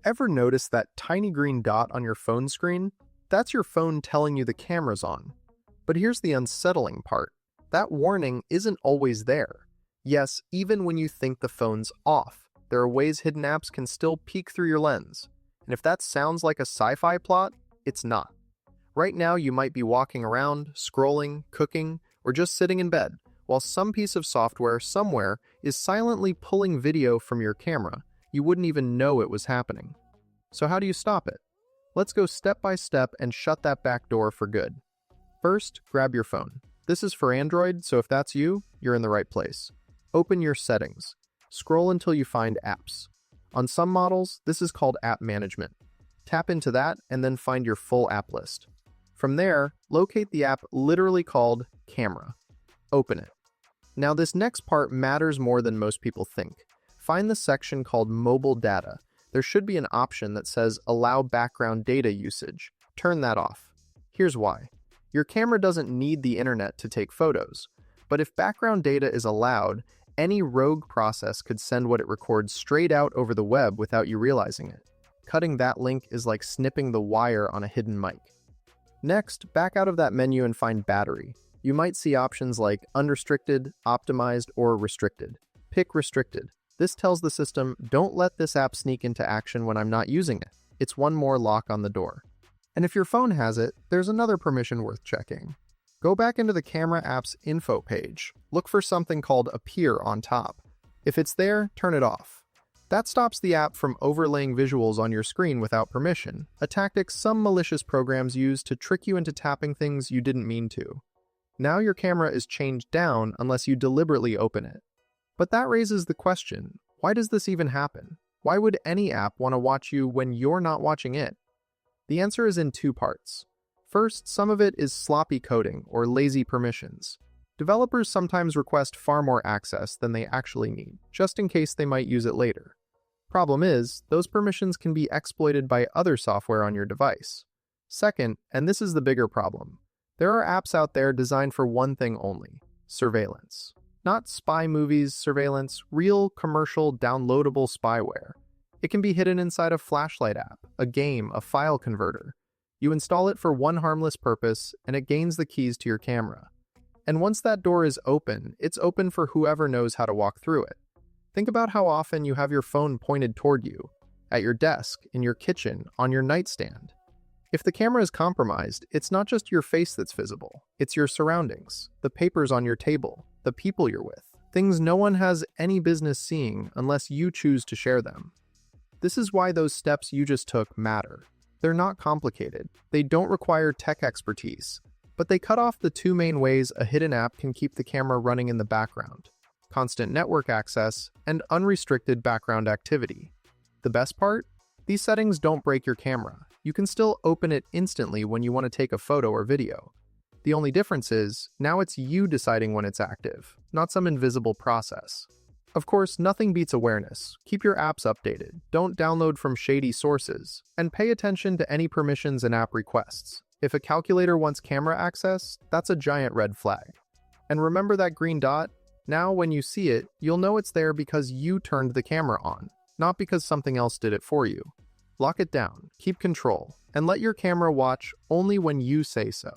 Ever notice that tiny green dot on your phone screen? That's your phone telling you the camera's on. But here's the unsettling part. That warning isn't always there. Yes, even when you think the phone's off, there are ways hidden apps can still peek through your lens. And if that sounds like a sci-fi plot, it's not. Right now you might be walking around, scrolling, cooking, or just sitting in bed, while some piece of software somewhere is silently pulling video from your camera. You wouldn't even know it was happening. So how do you stop it? Let's go step by step and shut that back door for good. First, grab your phone. This is for Android, so if that's you, you're in the right place. Open your settings. Scroll until you find apps. On some models, this is called app management. Tap into that and then find your full app list. From there, locate the app literally called Camera. Open it. Now this next part matters more than most people think. Find the section called Mobile Data. There should be an option that says Allow Background Data Usage. Turn that off. Here's why. Your camera doesn't need the internet to take photos. But if background data is allowed, any rogue process could send what it records straight out over the web without you realizing it. Cutting that link is like snipping the wire on a hidden mic. Next, back out of that menu and find Battery. You might see options like Unrestricted, Optimized, or Restricted. Pick Restricted. This tells the system, don't let this app sneak into action when I'm not using it. It's one more lock on the door. And if your phone has it, there's another permission worth checking. Go back into the camera app's info page. Look for something called Appear on top. If it's there, turn it off. That stops the app from overlaying visuals on your screen without permission, a tactic some malicious programs use to trick you into tapping things you didn't mean to. Now your camera is changed down unless you deliberately open it. But that raises the question, why does this even happen? Why would any app want to watch you when you're not watching it? The answer is in two parts. First, some of it is sloppy coding or lazy permissions. Developers sometimes request far more access than they actually need, just in case they might use it later. Problem is, those permissions can be exploited by other software on your device. Second, and this is the bigger problem, there are apps out there designed for one thing only: surveillance. Not spy movies surveillance, real commercial downloadable spyware. It can be hidden inside a flashlight app, a game, a file converter. You install it for one harmless purpose, and it gains the keys to your camera. And once that door is open, it's open for whoever knows how to walk through it. Think about how often you have your phone pointed toward you, at your desk, in your kitchen, on your nightstand. If the camera is compromised, it's not just your face that's visible, it's your surroundings, the papers on your table, the people you're with, things no one has any business seeing unless you choose to share them. This is why those steps you just took matter. They're not complicated, they don't require tech expertise, but they cut off the two main ways a hidden app can keep the camera running in the background: constant network access and unrestricted background activity. The best part? These settings don't break your camera. You can still open it instantly when you want to take a photo or video. The only difference is, now it's you deciding when it's active, not some invisible process. Of course, nothing beats awareness. Keep your apps updated, don't download from shady sources, and pay attention to any permissions and app requests. If a calculator wants camera access, that's a giant red flag. And remember that green dot? Now when you see it, you'll know it's there because you turned the camera on, not because something else did it for you. Lock it down, keep control, and let your camera watch only when you say so.